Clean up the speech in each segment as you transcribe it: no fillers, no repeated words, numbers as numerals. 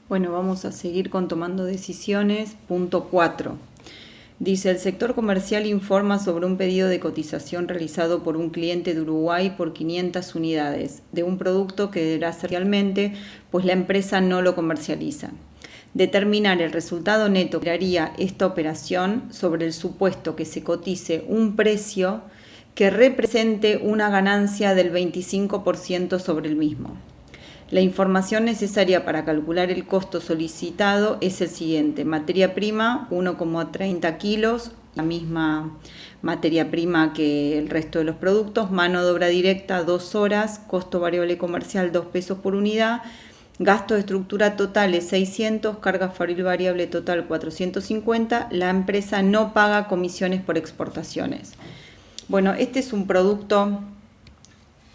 Bueno, vamos a seguir con tomando decisiones. Punto 4. Dice, el sector comercial informa sobre un pedido de cotización realizado por un cliente de Uruguay por 500 unidades de un producto que deberá ser realmente, pues la empresa no lo comercializa. Determinar el resultado neto que haría esta operación sobre el supuesto que se cotice un precio que represente una ganancia del 25% sobre el mismo. La información necesaria para calcular el costo solicitado es el siguiente. Materia prima, 1,30 kilos, la misma materia prima que el resto de los productos. Mano de obra directa, 2 horas. Costo variable comercial, 2 pesos por unidad. Gasto de estructura total es 600, carga fabril variable total 450. La empresa no paga comisiones por exportaciones. Bueno, este es un producto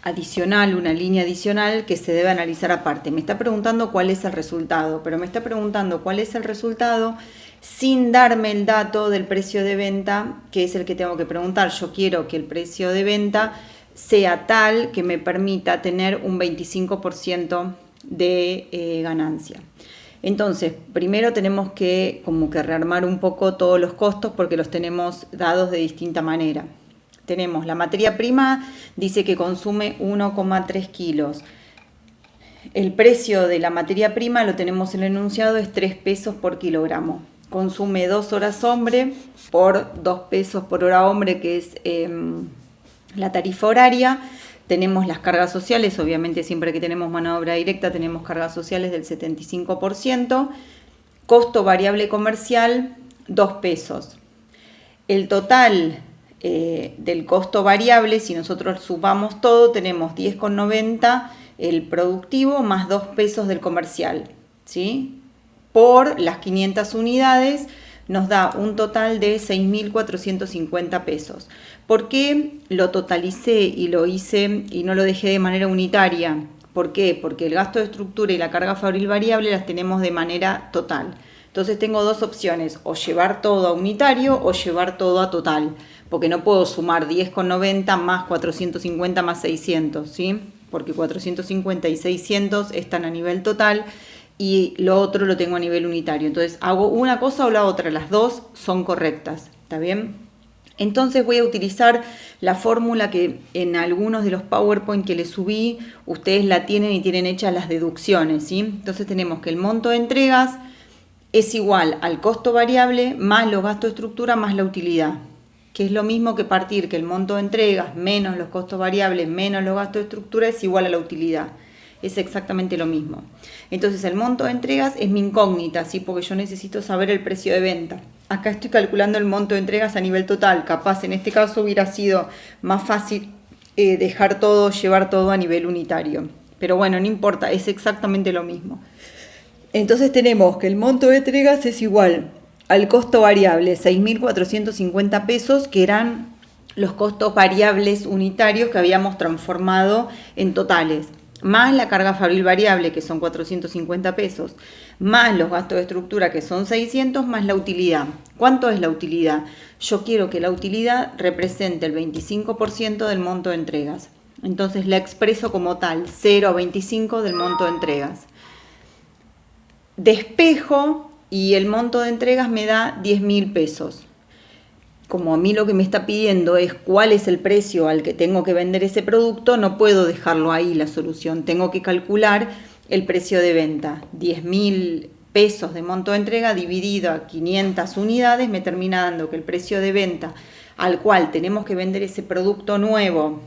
adicional, una línea adicional que se debe analizar aparte. Me está preguntando cuál es el resultado, pero me está preguntando cuál es el resultado sin darme el dato del precio de venta, que es el que tengo que preguntar. Yo quiero que el precio de venta sea tal que me permita tener un 25% de ganancia. Entonces, primero tenemos que rearmar un poco todos los costos porque los tenemos dados de distinta manera. Tenemos la materia prima, dice que consume 1,3 kilos. El precio de la materia prima, lo tenemos en el enunciado, es 3 pesos por kilogramo. Consume 2 horas hombre por 2 pesos por hora hombre, que es la tarifa horaria. Tenemos las cargas sociales, obviamente siempre que tenemos mano de obra directa tenemos cargas sociales del 75%. Costo variable comercial, 2 pesos. El total del costo variable, si nosotros sumamos todo, tenemos 10,90 el productivo más 2 pesos del comercial, ¿sí? Por las 500 unidades nos da un total de 6.450 pesos. ¿Por qué lo totalicé y lo hice y no lo dejé de manera unitaria? ¿Por qué? Porque el gasto de estructura y la carga fabril variable las tenemos de manera total. Entonces tengo dos opciones, o llevar todo a unitario o llevar todo a total, porque no puedo sumar 10,90 más 450 más 600, ¿sí? Porque 450 y 600 están a nivel total y lo otro lo tengo a nivel unitario. Entonces hago una cosa o la otra, las dos son correctas, ¿está bien? Entonces voy a utilizar la fórmula que en algunos de los PowerPoint que les subí, ustedes la tienen y tienen hechas las deducciones, ¿sí? Entonces tenemos que el monto de entregas es igual al costo variable más los gastos de estructura más la utilidad, que es lo mismo que partir que el monto de entregas menos los costos variables menos los gastos de estructura es igual a la utilidad. Es exactamente lo mismo. Entonces el monto de entregas es mi incógnita, ¿sí? Porque yo necesito saber el precio de venta. Acá estoy calculando el monto de entregas a nivel total. Capaz en este caso hubiera sido más fácil llevar todo a nivel unitario. Pero bueno, no importa, es exactamente lo mismo. Entonces tenemos que el monto de entregas es igual al costo variable, 6.450 pesos, que eran los costos variables unitarios que habíamos transformado en totales, más la carga fabril variable, que son 450 pesos, más los gastos de estructura, que son 600, más la utilidad. ¿Cuánto es la utilidad? Yo quiero que la utilidad represente el 25% del monto de entregas. Entonces la expreso como tal, 0 a 25 del monto de entregas. Despejo y el monto de entregas me da 10.000 pesos. Como a mí lo que me está pidiendo es cuál es el precio al que tengo que vender ese producto, no puedo dejarlo ahí la solución. Tengo que calcular el precio de venta. 10.000 pesos de monto de entrega dividido a 500 unidades me termina dando que el precio de venta al cual tenemos que vender ese producto nuevo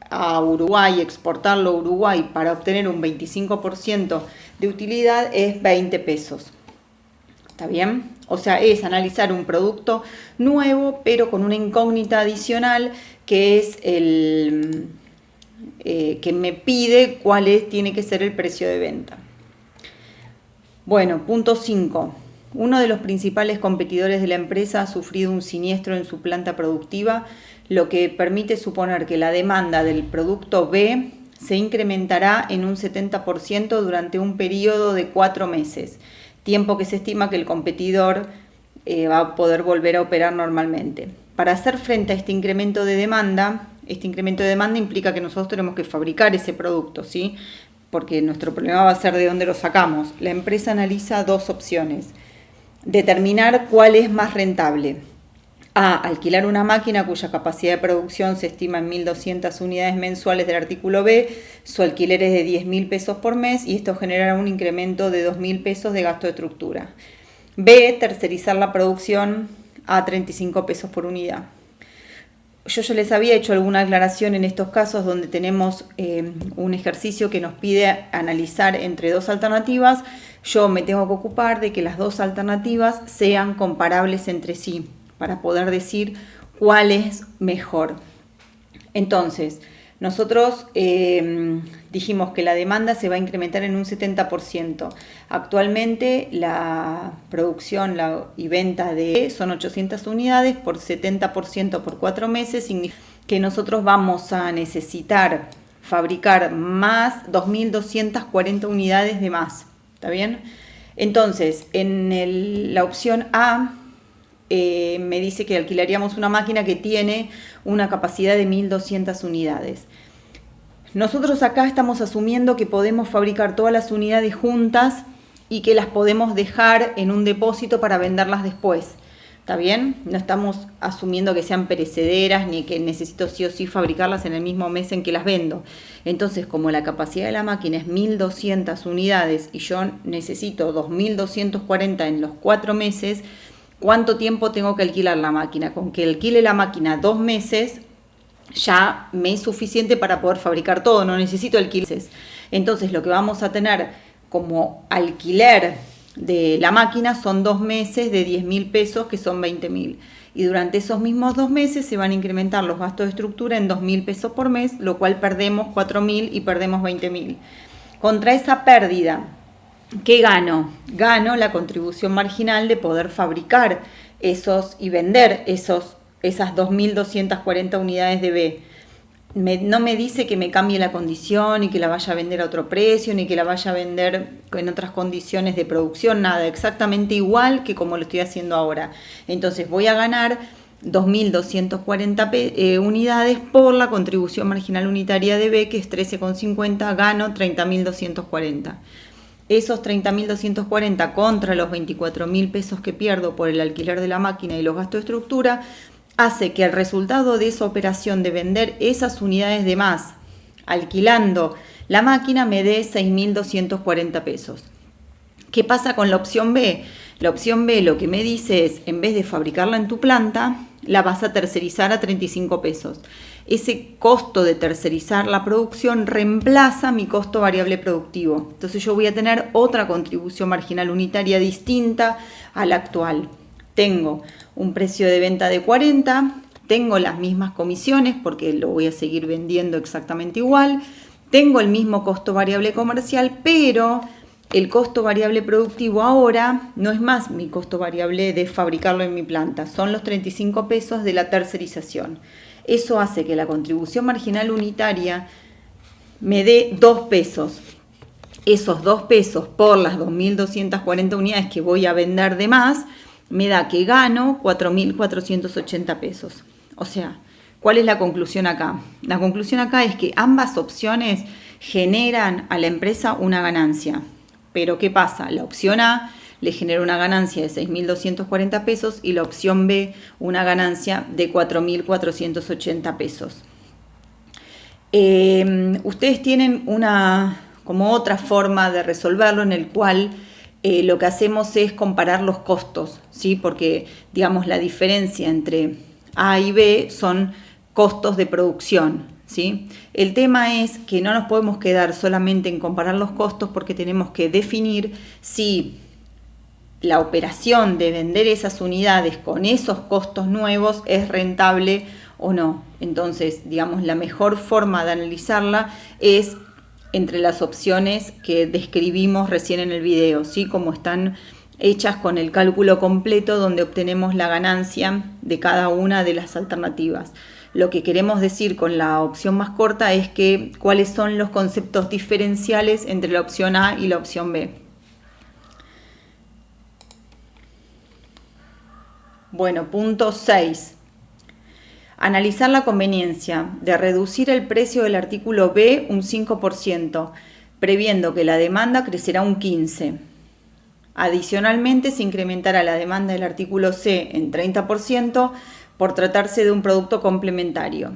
a Uruguay, exportarlo a Uruguay para obtener un 25% de utilidad es 20 pesos. ¿Está bien? O sea, es analizar un producto nuevo, pero con una incógnita adicional que es el que me pide tiene que ser el precio de venta. Bueno, punto 5. Uno de los principales competidores de la empresa ha sufrido un siniestro en su planta productiva, lo que permite suponer que la demanda del producto B se incrementará en un 70% durante un periodo de 4 meses, tiempo que se estima que el competidor va a poder volver a operar normalmente. Para hacer frente a este incremento de demanda implica que nosotros tenemos que fabricar ese producto, ¿sí? porque nuestro problema va a ser de dónde lo sacamos. La empresa analiza dos opciones. Determinar cuál es más rentable. A. Alquilar una máquina cuya capacidad de producción se estima en 1.200 unidades mensuales del artículo B. Su alquiler es de 10.000 pesos por mes y esto generará un incremento de 2.000 pesos de gasto de estructura. B. Tercerizar la producción a 35 pesos por unidad. Yo ya les había hecho alguna aclaración en estos casos donde tenemos un ejercicio que nos pide analizar entre dos alternativas. Yo me tengo que ocupar de que las dos alternativas sean comparables entre sí para poder decir cuál es mejor. Entonces, nosotros dijimos que la demanda se va a incrementar en un 70%. Actualmente la producción y venta de son 800 unidades por 70% por 4 meses, significa que nosotros vamos a necesitar fabricar más 2.240 unidades de más. ¿Está bien? Entonces, en la opción A, me dice que alquilaríamos una máquina que tiene una capacidad de 1.200 unidades. Nosotros acá estamos asumiendo que podemos fabricar todas las unidades juntas y que las podemos dejar en un depósito para venderlas después. ¿Está bien? No estamos asumiendo que sean perecederas ni que necesito sí o sí fabricarlas en el mismo mes en que las vendo. Entonces, como la capacidad de la máquina es 1.200 unidades y yo necesito 2.240 en los 4 meses, ¿cuánto tiempo tengo que alquilar la máquina? Con que alquile la máquina 2 meses ya me es suficiente para poder fabricar todo, no necesito alquiler. Entonces lo que vamos a tener como alquiler de la máquina son 2 meses de 10.000 pesos, que son 20.000. Y durante esos mismos 2 meses se van a incrementar los gastos de estructura en 2.000 pesos por mes, lo cual perdemos 4.000 y perdemos 20.000. Contra esa pérdida, ¿qué gano? Gano la contribución marginal de poder fabricar esos y vender esas 2.240 unidades de B. No me dice que me cambie la condición y que la vaya a vender a otro precio, ni que la vaya a vender en otras condiciones de producción, nada, exactamente igual que como lo estoy haciendo ahora. Entonces voy a ganar 2.240 unidades por la contribución marginal unitaria de B, que es 13,50, gano 30.240. Esos 30.240 contra los 24.000 pesos que pierdo por el alquiler de la máquina y los gastos de estructura, hace que el resultado de esa operación de vender esas unidades de más, alquilando la máquina, me dé 6.240 pesos. ¿Qué pasa con la opción B? La opción B lo que me dice es, en vez de fabricarla en tu planta, la vas a tercerizar a 35 pesos. Ese costo de tercerizar la producción reemplaza mi costo variable productivo. Entonces yo voy a tener otra contribución marginal unitaria distinta a la actual. Tengo un precio de venta de 40, tengo las mismas comisiones porque lo voy a seguir vendiendo exactamente igual, tengo el mismo costo variable comercial, pero el costo variable productivo ahora no es más mi costo variable de fabricarlo en mi planta, son los 35 pesos de la tercerización. Eso hace que la contribución marginal unitaria me dé 2 pesos. Esos 2 pesos por las 2.240 unidades que voy a vender de más, me da que gano 4.480 pesos. O sea, ¿cuál es la conclusión acá? La conclusión acá es que ambas opciones generan a la empresa una ganancia. Pero ¿qué pasa? La opción A le genera una ganancia de 6.240 pesos y la opción B una ganancia de 4.480 pesos. Ustedes tienen como otra forma de resolverlo en el cual lo que hacemos es comparar los costos, ¿sí? Porque, digamos, la diferencia entre A y B son costos de producción, ¿sí? El tema es que no nos podemos quedar solamente en comparar los costos porque tenemos que definir si la operación de vender esas unidades con esos costos nuevos es rentable o no. Entonces, digamos, la mejor forma de analizarla es entre las opciones que describimos recién en el video, ¿sí? Como están hechas con el cálculo completo donde obtenemos la ganancia de cada una de las alternativas. Lo que queremos decir con la opción más corta es que cuáles son los conceptos diferenciales entre la opción A y la opción B. Bueno, punto 6. Analizar la conveniencia de reducir el precio del artículo B un 5%, previendo que la demanda crecerá un 15%. Adicionalmente, se incrementará la demanda del artículo C en 30% por tratarse de un producto complementario.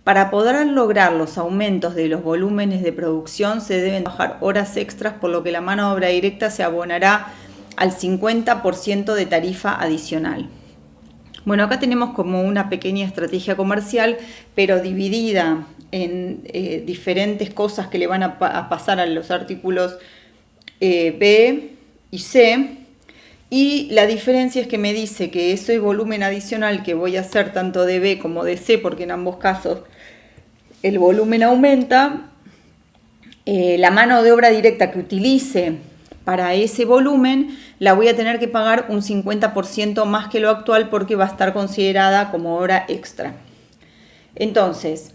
Para poder lograr los aumentos de los volúmenes de producción se deben trabajar horas extras, por lo que la mano de obra directa se abonará al 50% de tarifa adicional. Bueno, acá tenemos como una pequeña estrategia comercial, pero dividida en diferentes cosas que le van a pasar a los artículos B y C. Y la diferencia es que me dice que ese volumen adicional que voy a hacer tanto de B como de C, porque en ambos casos el volumen aumenta, la mano de obra directa que utilice para ese volumen la voy a tener que pagar un 50% más que lo actual porque va a estar considerada como hora extra. Entonces,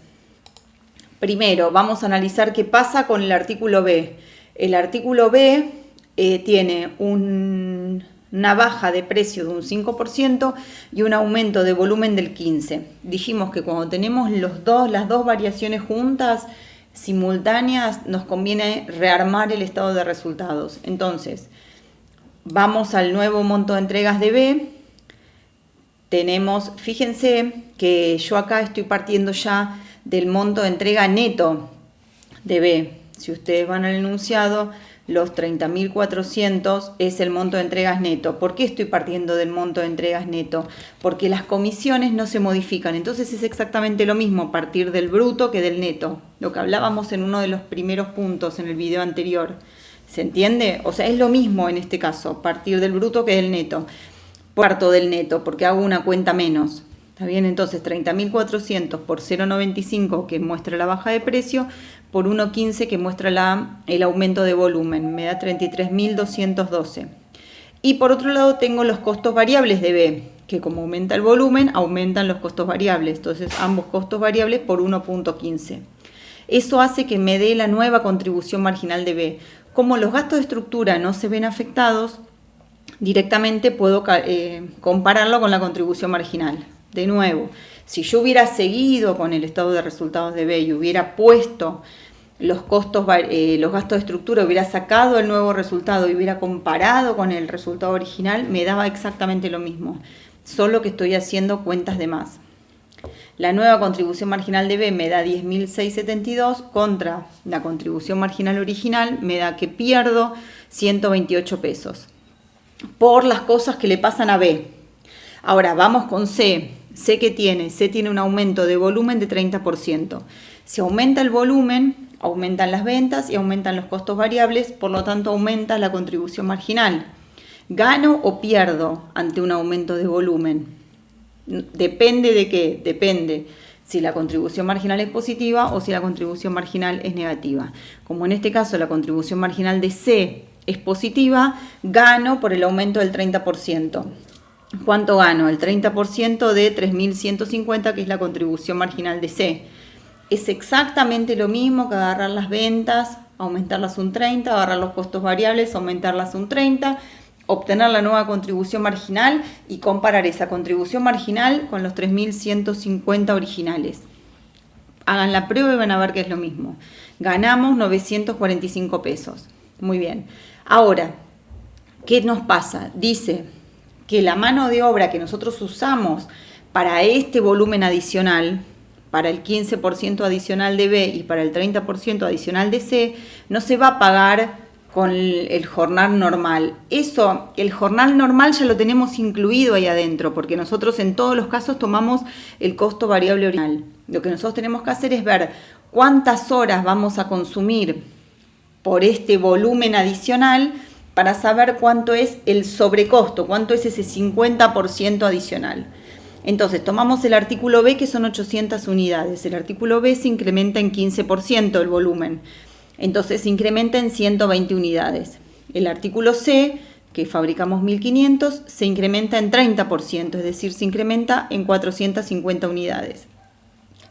primero vamos a analizar qué pasa con el artículo B. El artículo B tiene una baja de precio de un 5% y un aumento de volumen del 15%. Dijimos que cuando tenemos las dos variaciones juntas, simultáneas, nos conviene rearmar el estado de resultados. Entonces, vamos al nuevo monto de entregas de B. Tenemos, fíjense que yo acá estoy partiendo ya del monto de entrega neto de B. Si ustedes van al enunciado, los 30.400 es el monto de entregas neto. ¿Por qué estoy partiendo del monto de entregas neto? Porque las comisiones no se modifican. Entonces es exactamente lo mismo partir del bruto que del neto. Lo que hablábamos en uno de los primeros puntos en el video anterior. ¿Se entiende? O sea, es lo mismo en este caso, partir del bruto que del neto. Parto del neto porque hago una cuenta menos. ¿Está bien? Entonces 30.400 por 0,95 que muestra la baja de precio por 1,15 que muestra el aumento de volumen. Me da 33.212. Y por otro lado tengo los costos variables de B, que como aumenta el volumen, aumentan los costos variables. Entonces ambos costos variables por 1,15. Eso hace que me dé la nueva contribución marginal de B. Como los gastos de estructura no se ven afectados, directamente puedo compararlo con la contribución marginal. De nuevo, si yo hubiera seguido con el estado de resultados de B y hubiera puesto los gastos de estructura, hubiera sacado el nuevo resultado y hubiera comparado con el resultado original, me daba exactamente lo mismo, solo que estoy haciendo cuentas de más. La nueva contribución marginal de B me da 10.672 contra la contribución marginal original, me da que pierdo 128 pesos por las cosas que le pasan a B. Ahora vamos con C. C tiene un aumento de volumen de 30%. Si aumenta el volumen, aumentan las ventas y aumentan los costos variables, por lo tanto aumenta la contribución marginal. ¿Gano o pierdo ante un aumento de volumen? Depende de qué, depende si la contribución marginal es positiva o si la contribución marginal es negativa. Como en este caso la contribución marginal de C es positiva, gano por el aumento del 30%. ¿Cuánto gano? El 30% de 3.150, que es la contribución marginal de C. Es exactamente lo mismo que agarrar las ventas, aumentarlas un 30, agarrar los costos variables, aumentarlas un 30, obtener la nueva contribución marginal y comparar esa contribución marginal con los 3.150 originales. Hagan la prueba y van a ver que es lo mismo. Ganamos 945 pesos. Muy bien. Ahora, ¿qué nos pasa? Dice que la mano de obra que nosotros usamos para este volumen adicional, para el 15% adicional de B y para el 30% adicional de C, no se va a pagar con el jornal normal. Eso, el jornal normal ya lo tenemos incluido ahí adentro, porque nosotros en todos los casos tomamos el costo variable original. Lo que nosotros tenemos que hacer es ver cuántas horas vamos a consumir por este volumen adicional para saber cuánto es el sobrecosto, cuánto es ese 50% adicional. Entonces, tomamos el artículo B, que son 800 unidades. El artículo B se incrementa en 15% el volumen. Entonces, se incrementa en 120 unidades. El artículo C, que fabricamos 1.500, se incrementa en 30%, es decir, se incrementa en 450 unidades.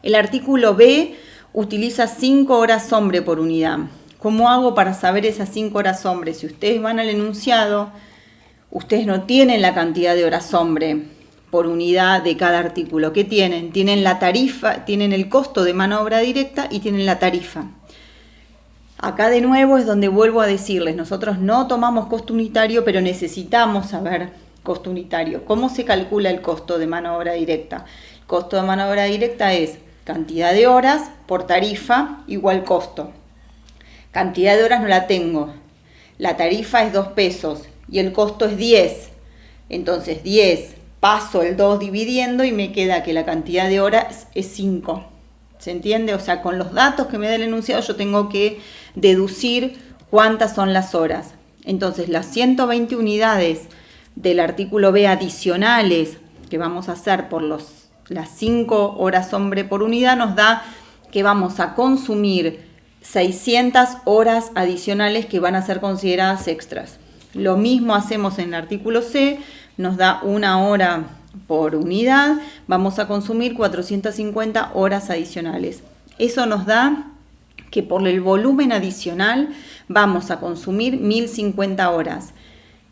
El artículo B utiliza 5 horas hombre por unidad. ¿Cómo hago para saber esas 5 horas hombre? Si ustedes van al enunciado, ustedes no tienen la cantidad de horas hombre por unidad de cada artículo. ¿Qué tienen? Tienen la tarifa, tienen el costo de mano de obra directa y tienen la tarifa. Acá de nuevo es donde vuelvo a decirles, nosotros no tomamos costo unitario, pero necesitamos saber costo unitario. ¿Cómo se calcula el costo de mano de obra directa? El costo de mano de obra directa es cantidad de horas por tarifa igual costo. Cantidad de horas no la tengo. La tarifa es 2 pesos y el costo es 10. Entonces 10 paso el 2 dividiendo y me queda que la cantidad de horas es 5. ¿Se entiende? O sea, con los datos que me da el enunciado yo tengo que deducir cuántas son las horas. Entonces, las 120 unidades del artículo B adicionales que vamos a hacer por las 5 horas hombre por unidad nos da que vamos a consumir 600 horas adicionales que van a ser consideradas extras. Lo mismo hacemos en el artículo C, nos da 1 hora por unidad, vamos a consumir 450 horas adicionales. Eso nos da que por el volumen adicional vamos a consumir 1050 horas.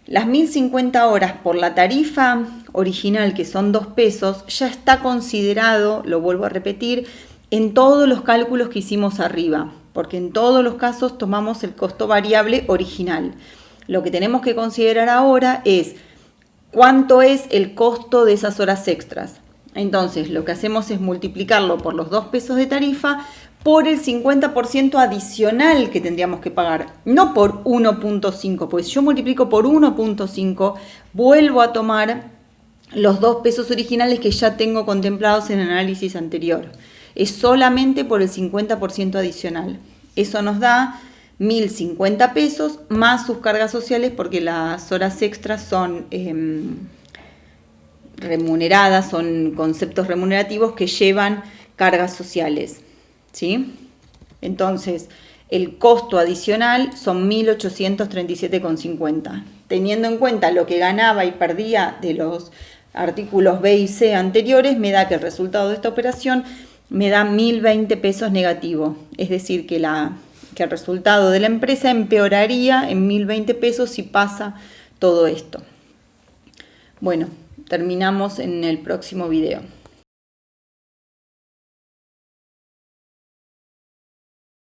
Las 1050 horas por la tarifa original, que son 2 pesos, ya está considerado, lo vuelvo a repetir, en todos los cálculos que hicimos arriba, porque en todos los casos tomamos el costo variable original. Lo que tenemos que considerar ahora es cuánto es el costo de esas horas extras. Entonces, lo que hacemos es multiplicarlo por los 2 pesos de tarifa por el 50% adicional que tendríamos que pagar, no por 1.5, pues si yo multiplico por 1.5, vuelvo a tomar los 2 pesos originales que ya tengo contemplados en el análisis anterior. Es solamente por el 50% adicional. Eso nos da 1.050 pesos más sus cargas sociales, porque las horas extras son remuneradas, son conceptos remunerativos que llevan cargas sociales, ¿sí? Entonces, el costo adicional son 1.837,50. Teniendo en cuenta lo que ganaba y perdía de los artículos B y C anteriores, me da que el resultado de esta operación me da 1.020 pesos negativo. Es decir, que el resultado de la empresa empeoraría en 1.020 pesos si pasa todo esto. Bueno, terminamos en el próximo video.